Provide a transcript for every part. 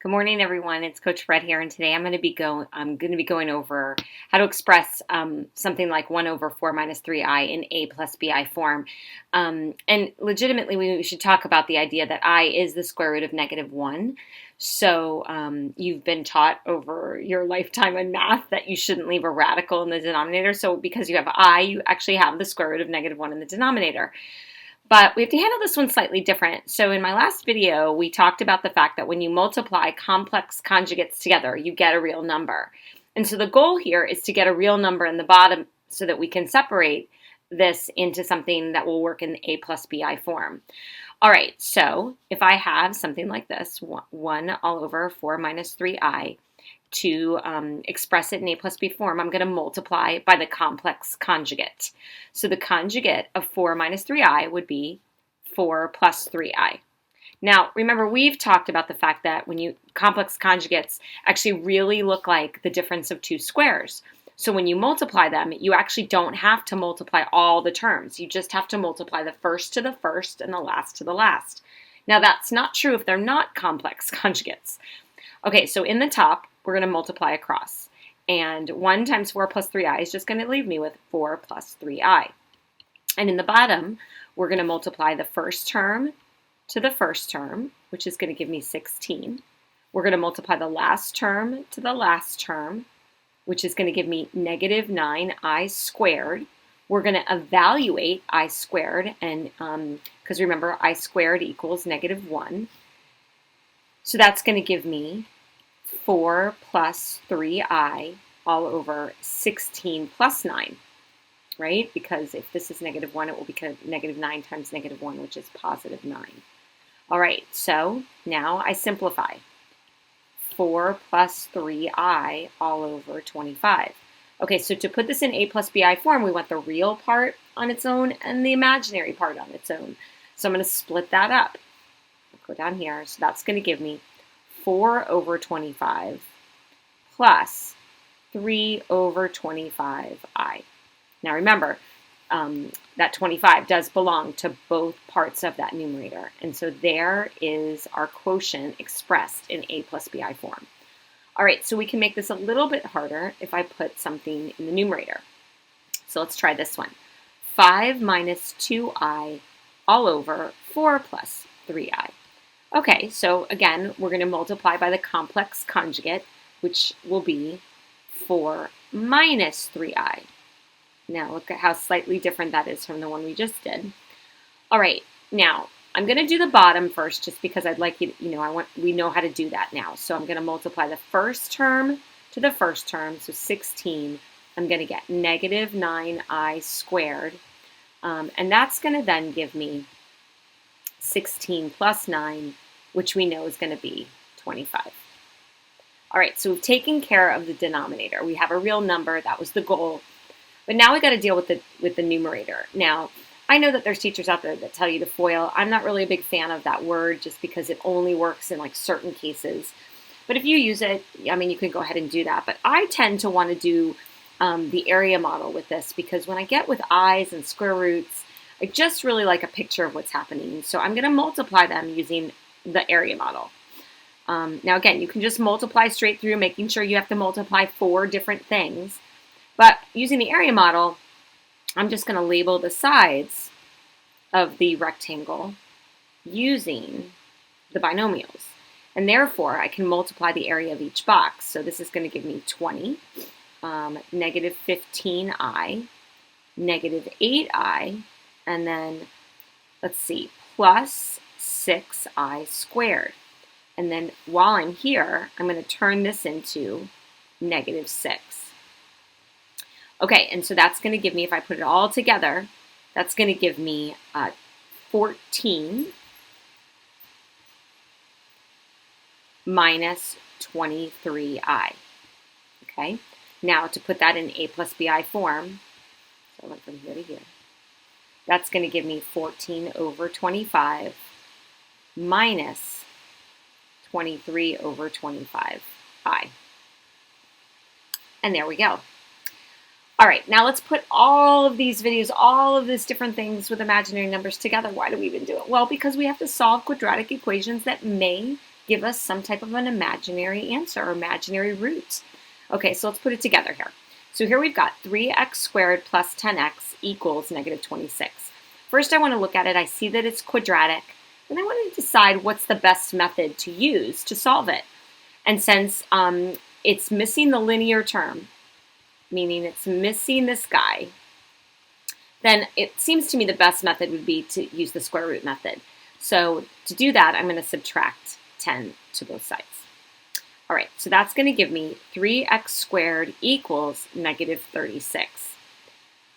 Good morning, everyone. It's Coach Fred here, and today I'm going to be going over how to express something like 1 over 4 minus 3i in a plus bi form. And legitimately, we should talk about the idea that I is the square root of -1. So you've been taught over your lifetime in math that you shouldn't leave a radical in the denominator. So because you have I, you actually have the square root of -1 in the denominator. But we have to handle this one slightly different. So in my last video, we talked about the fact that when you multiply complex conjugates together, you get a real number. And so the goal here is to get a real number in the bottom so that we can separate this into something that will work in the a plus bi form. All right, so if I have something like this, 1 all over 4 minus 3i, to express it in a plus b form, I'm going to multiply by the complex conjugate. So the conjugate of 4 minus 3i would be 4 plus 3i. Now, remember, we've talked about the fact that when complex conjugates actually really look like the difference of two squares. So when you multiply them, you actually don't have to multiply all the terms. You just have to multiply the first to the first and the last to the last. Now, that's not true if they're not complex conjugates. Okay, so in the top, we're going to multiply across. And 1 times 4 plus 3i is just going to leave me with 4 plus 3i. And in the bottom, we're going to multiply the first term to the first term, which is going to give me 16. We're going to multiply the last term to the last term, which is going to give me -9i squared. We're going to evaluate I squared, and because remember, I squared equals -1. So that's going to give me 4 plus 3i all over 16 plus 9, right? Because if this is -1, it will become -9 times -1, which is +9. All right, so now I simplify. 4 plus 3i all over 25. Okay, so to put this in a plus bi form, we want the real part on its own and the imaginary part on its own. So I'm going to split that up. I'll go down here. So that's going to give me 4 over 25 plus 3 over 25i. Now remember, that 25 does belong to both parts of that numerator. And so there is our quotient expressed in a plus bi form. All right, so we can make this a little bit harder if I put something in the numerator. So let's try this one. 5 minus 2i all over 4 plus 3i. Okay, so again, we're going to multiply by the complex conjugate, which will be 4 minus 3i. Now look at how slightly different that is from the one we just did. All right, now I'm going to do the bottom first just because I'd like you to, we know how to do that now. So I'm going to multiply the first term to the first term, so 16. I'm going to get -9i squared, and that's going to then give me 16 plus 9, which we know is going to be 25. All right, so we've taken care of the denominator. We have a real number. That was the goal. But now we got to deal with the numerator. Now, I know that there's teachers out there that tell you to FOIL. I'm not really a big fan of that word just because it only works in like certain cases. But if you use it, I mean, you can go ahead and do that. But I tend to want to do the area model with this because when I get with i's and square roots, I just really like a picture of what's happening. So I'm going to multiply them using the area model. Now again, you can just multiply straight through, making sure you have to multiply 4 different things. But using the area model, I'm just going to label the sides of the rectangle using the binomials. And therefore, I can multiply the area of each box. So this is going to give me 20, -15i, -8i, and then, let's see, plus 6i squared. And then while I'm here, I'm going to turn this into -6. Okay, and so that's going to give me, if I put it all together, that's going to give me 14 minus 23i. Okay, now to put that in a plus bi form, so I went from here to here, that's going to give me 14 over 25 minus 23 over 25i. And there we go. All right, now let's put all of these videos, all of these different things with imaginary numbers together. Why do we even do it? Well, because we have to solve quadratic equations that may give us some type of an imaginary answer or imaginary root. Okay, so let's put it together here. So here we've got 3x squared plus 10x equals negative 26. First, I want to look at it. I see that it's quadratic. Then I want to decide what's the best method to use to solve it. And since it's missing the linear term, meaning it's missing this guy, then it seems to me the best method would be to use the square root method. So to do that, I'm going to subtract 10 to both sides. All right, so that's going to give me 3x squared equals negative 36.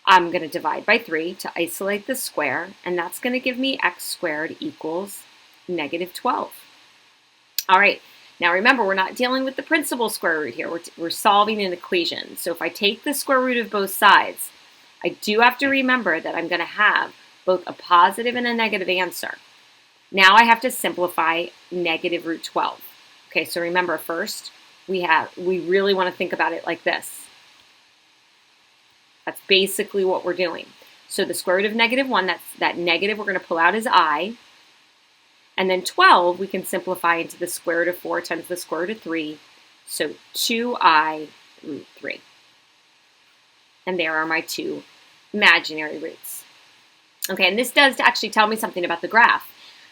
I'm going to divide by 3 to isolate the square, and that's going to give me x squared equals negative 12. All right, now remember, we're not dealing with the principal square root here. We're solving an equation. So if I take the square root of both sides, I do have to remember that I'm going to have both a positive and a negative answer. Now I have to simplify negative root 12. Okay, so remember first, we really want to think about it like this. That's basically what we're doing. So the square root of negative 1, that negative we're going to pull out as I. And then 12, we can simplify into the square root of 4 times the square root of 3. So 2I root 3. And there are my two imaginary roots. Okay, and this does actually tell me something about the graph.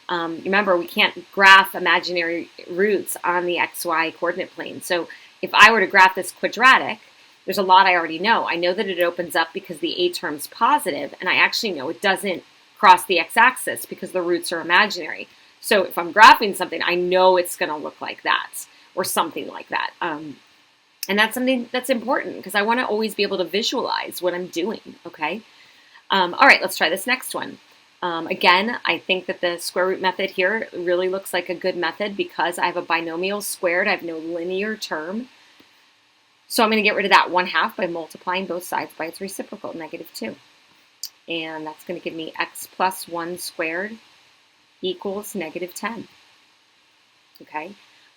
Remember, we can't graph imaginary roots on the xy coordinate plane. So if I were to graph this quadratic, there's a lot I already know. I know that it opens up because the a term's positive, and I actually know it doesn't cross the x-axis because the roots are imaginary. So if I'm graphing something, I know it's going to look like that or something like that. And that's something that's important because I want to always be able to visualize what I'm doing, okay? All right, let's try this next one. Again, I think that the square root method here really looks like a good method because I have a binomial squared. I have no linear term. So I'm going to get rid of that 1/2 by multiplying both sides by its reciprocal, negative 2. And that's going to give me x plus 1 squared equals negative 10. Okay?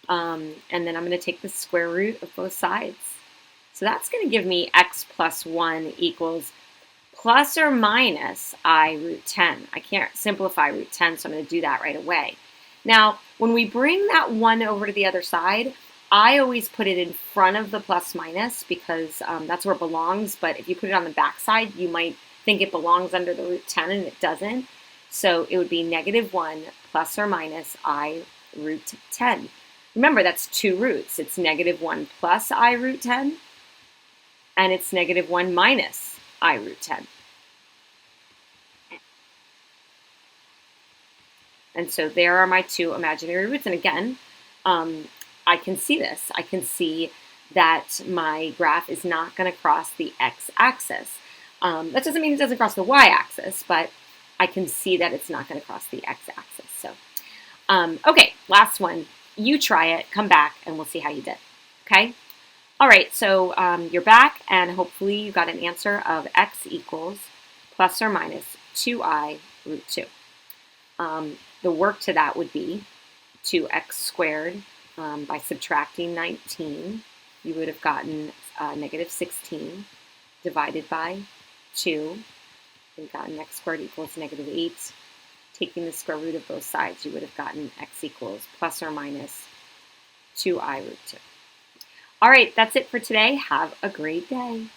And then I'm going to take the square root of both sides. So that's going to give me x plus 1 equals plus or minus I root 10. I can't simplify root 10, so I'm going to do that right away. Now, when we bring that 1 over to the other side, I always put it in front of the plus minus because that's where it belongs, but if you put it on the back side, you might think it belongs under the root 10 and it doesn't. So it would be negative 1 plus or minus I root 10. Remember, that's two roots. It's negative 1 plus I root 10, and it's negative 1 minus I root 10. And so there are my two imaginary roots. And again, I can see this. I can see that my graph is not going to cross the x-axis. That doesn't mean it doesn't cross the y-axis, but I can see that it's not going to cross the x-axis. So, okay, last one. You try it, come back, and we'll see how you did. Okay? All right, so you're back, and hopefully you got an answer of x equals plus or minus 2I root 2. The work to that would be 2x squared by subtracting 19. You would have gotten negative 16 divided by 2. You've gotten x squared equals negative 8. Taking the square root of both sides, you would have gotten x equals plus or minus 2I root 2. All right, that's it for today. Have a great day.